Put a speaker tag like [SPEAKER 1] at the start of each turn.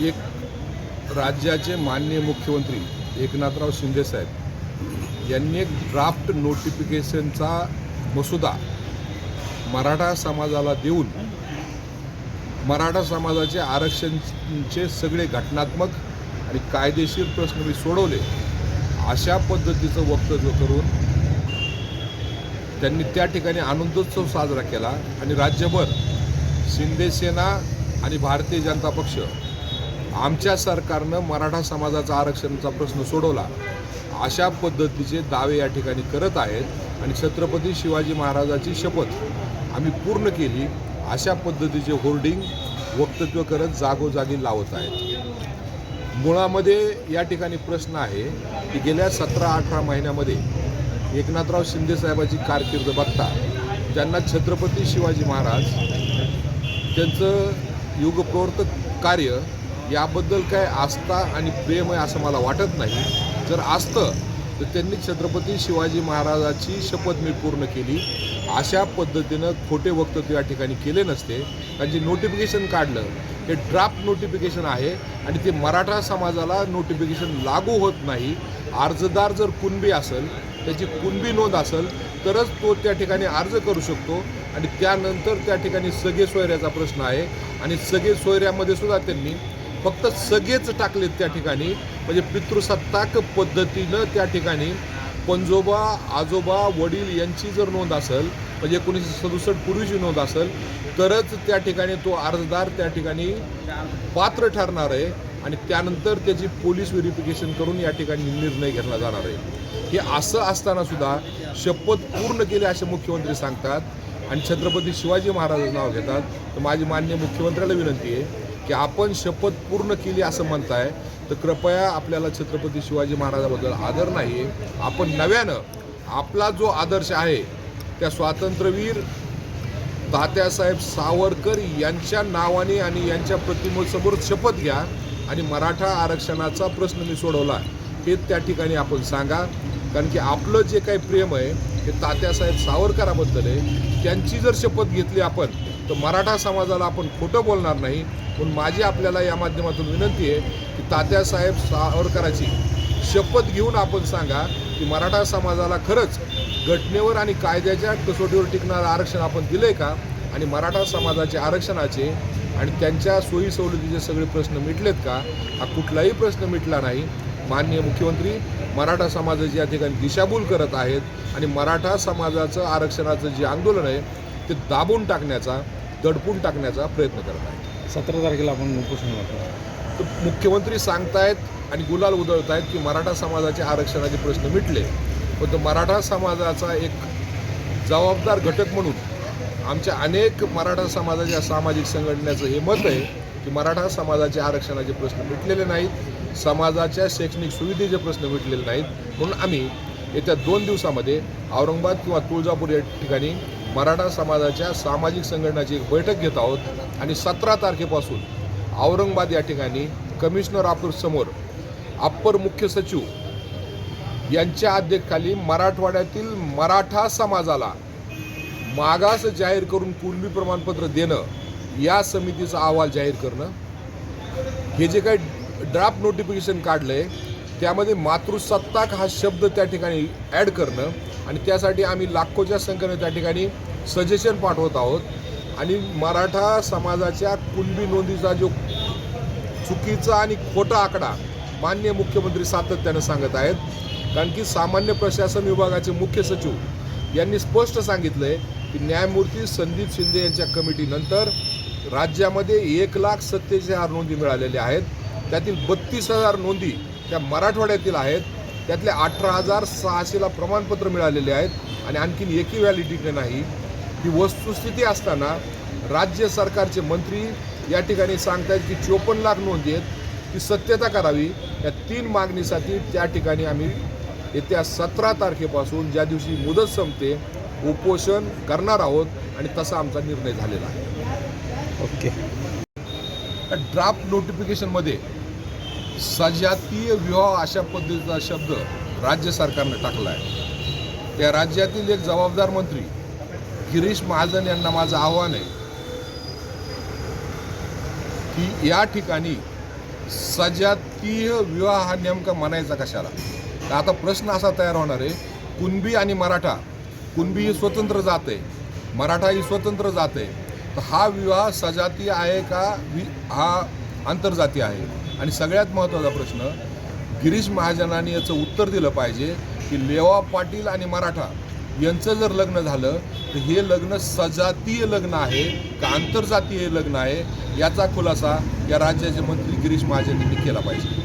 [SPEAKER 1] एक राज्याचे माननीय मुख्यमंत्री एकनाथराव शिंदेसाहेब यांनी एक ड्राफ्ट नोटिफिकेशनचा मसुदा मराठा समाजाला देऊन मराठा समाजाचे आरक्षणचे सगळे घटनात्मक आणि कायदेशीर प्रश्न मी सोडवले अशा पद्धतीचं वक्तव्य करून त्यांनी त्या ठिकाणी आनंदोत्सव साजरा केला आणि राज्यभर शिंदेसेना आणि भारतीय जनता पक्ष आमच्या सरकारनं मराठा समाजाचा आरक्षणाचा प्रश्न सोडवला अशा पद्धतीचे दावे या ठिकाणी करत आहेत आणि छत्रपती शिवाजी महाराजाची शपथ आम्ही पूर्ण केली अशा पद्धतीचे होर्डिंग वक्तव्य करत जागोजागी लावत आहेत। मुळामध्ये या ठिकाणी प्रश्न आहे की गेल्या 17-18 महिन्यामध्ये एकनाथराव शिंदेसाहेबाची कारकीर्द बघता त्यांना छत्रपती शिवाजी महाराज त्यांचं युगप्रवर्तक कार्य याबद्दल काय आस्था आणि प्रेम आहे असं मला वाटत नाही। जर असतं तर त्यांनी छत्रपती शिवाजी महाराजाची शपथ मी पूर्ण केली अशा पद्धतीनं खोटे वक्तव्य या ठिकाणी केले नसते। कारण जे नोटिफिकेशन काढलं हे ड्राफ्ट नोटिफिकेशन आहे आणि ते मराठा समाजाला नोटिफिकेशन लागू होत नाही। अर्जदार जर कुणबी असेल त्याची कुणबी नोंद असेल तरच तो त्या ठिकाणी अर्ज करू शकतो आणि त्यानंतर त्या ठिकाणी सगळे सोयऱ्याचा प्रश्न आहे आणि सगळे सोयऱ्यामध्ये सुद्धा त्यांनी फक्त सगळेच टाकलेत त्या ठिकाणी म्हणजे पितृसत्ताक पद्धतीनं त्या ठिकाणी पंजोबा आजोबा वडील यांची जर नोंद असेल म्हणजे 1967 पूर्वीची नोंद असेल तरच त्या ठिकाणी तो अर्जदार त्या ठिकाणी पात्र ठरणार आहे आणि त्यानंतर त्याची पोलीस व्हेरिफिकेशन करून या ठिकाणी निर्णय घेतला जाणार आहे। हे असं असताना सुद्धा शपथ पूर्ण केली असे मुख्यमंत्री सांगतात आणि छत्रपती शिवाजी महाराजांचं नाव घेतात। तर माझी माननीय मुख्यमंत्र्याला विनंती आहे की आपण शपथ पूर्ण केली असं म्हणताय तर कृपया आपल्याला छत्रपती शिवाजी महाराजाबद्दल आदर नाही आपण नव्यानं आपला जो आदर्श आहे त्या स्वातंत्र्यवीर तात्यासाहेब सावरकर यांच्या नावाने आणि यांच्या प्रतिमेसमोर शपथ घ्या आणि मराठा आरक्षणाचा प्रश्न मी सोडवला हे त्या ठिकाणी आपण सांगा। कारण की आपलं जे काही प्रेम आहे हे तात्यासाहेब सावरकराबद्दल आहे। त्यांची जर शपथ घेतली आपण तर मराठा समाजाला आपण खोटं बोलणार नाही। पण माझी आपल्याला या माध्यमातून विनंती आहे की तात्यासाहेब सावरकराची शपथ घेऊन आपण सांगा की मराठा समाजाला खरंच घटनेवर आणि कायद्याच्या कसोटीवर टिकणारं आरक्षण आपण दिले का आणि मराठा समाजाचे आरक्षणाचे आणि त्यांच्या सोयी सवलतीचे सगळे प्रश्न मिटलेत का। हा कुठलाही प्रश्न मिटला नाही। माननीय मुख्यमंत्री मराठा समाजाची या ठिकाणी दिशाभूल करत आहेत आणि मराठा समाजाचं आरक्षणाचं जे आंदोलन आहे ते दाबून टाकण्याचा दडपून टाकण्याचा प्रयत्न करत आहेत।
[SPEAKER 2] 17 तारखेला आपण उपोषण करतो
[SPEAKER 1] तर मुख्यमंत्री सांगतायत आणि गुलाल उधळत आहेत की मराठा समाजाचे आरक्षणाचे प्रश्न मिटले पण तो मराठा समाजाचा एक जबाबदार घटक म्हणून आमच्या अनेक मराठा समाजाच्या सामाजिक संघटनेचं हे मत आहे की मराठा समाजाचे आरक्षणाचे प्रश्न मिटलेले नाहीत समाजाच्या शैक्षणिक सुविधेचे प्रश्न मिटलेले नाहीत। म्हणून आम्ही येत्या 2 दिवसामध्ये औरंगाबाद किंवा तुळजापूर या ठिकाणी मराठा समाजाच्या सामाजिक संघटनाची एक बैठक घेत आहोत आणि 17 तारखेपासून औरंगाबाद या ठिकाणी कमिशनर ऑफिस समोर अप्पर मुख्य सचिव यांच्या अध्यक्षतेखाली मराठवाड्यातील मराठा समाजाला मागास जाहीर करून कुणबी प्रमाणपत्र देणं या समितीचा अहवाल जाहीर करणं हे जे काही ड्राफ्ट नोटिफिकेशन काढलंय त्यामध्ये मातृसत्ताक हा शब्द त्या ठिकाणी ॲड करणं आणि त्यासाठी आम्ही लाखोच्या संख्येने त्या ठिकाणी सजेशन पाठवत आहोत आणि मराठा समाजाच्या कुणबी नोंदीचा जो चुकीचा आणि खोटा आकडा माननीय मुख्यमंत्री सातत्यानं सांगत आहेत। कारण की सामान्य प्रशासन विभागाचे मुख्य सचिव यांनी स्पष्ट सांगितलं आहे की न्यायमूर्ती संदीप शिंदे यांच्या कमिटीनंतर राज्यामध्ये 1,47,000 नोंदी मिळालेल्या आहेत। त्यातील 32,000 नोंदी त्या मराठवाड्यातील आहेत। त्यातल्या 18,600ला प्रमाणपत्र मिळालेले आहेत आणि आणखीन एकही व्हॅलिडिटी नाही। ही वस्तुस्थिती असताना राज्य सरकारचे मंत्री या ठिकाणी सांगतायत की 54 लाख नोंदी आहेत ती सत्यता करावी। या 3 मागणीसाठी त्या ठिकाणी आम्ही येत्या 17 तारखेपासून ज्या दिवशी मुदत संपते उपोषण करणार आहोत आणि तसा आमचा निर्णय झालेला आहे।
[SPEAKER 2] ओके।
[SPEAKER 1] ड्राफ्ट नोटिफिकेशनमध्ये सजातीय विवाह अशा पद्धतीचा शब्द राज्य सरकारने टाकला आहे। त्या राज्यातील एक जबाबदार मंत्री गिरीश महाजन यांना माझं आव्हान आहे की या ठिकाणी सजातीय विवाह हा नेमका म्हणायचा कशाला? तर आता प्रश्न असा तयार होणार आहे, कुणबी आणि मराठा, कुणबी ही स्वतंत्र जात आहे, मराठा ही स्वतंत्र जात आहे, तर हा विवाह सजातीय आहे का हा आंतरजातीय आहे? आणि सगळ्यात महत्त्वाचा प्रश्न गिरीश महाजनांनी याचं उत्तर दिलं पाहिजे की लेवा पाटील आणि मराठा यांचं जर लग्न झालं तर हे लग्न सजातीय लग्न आहे का आंतरजातीय लग्न आहे, याचा खुलासा या राज्याचे मंत्री गिरीश महाजन यांनी केला पाहिजे.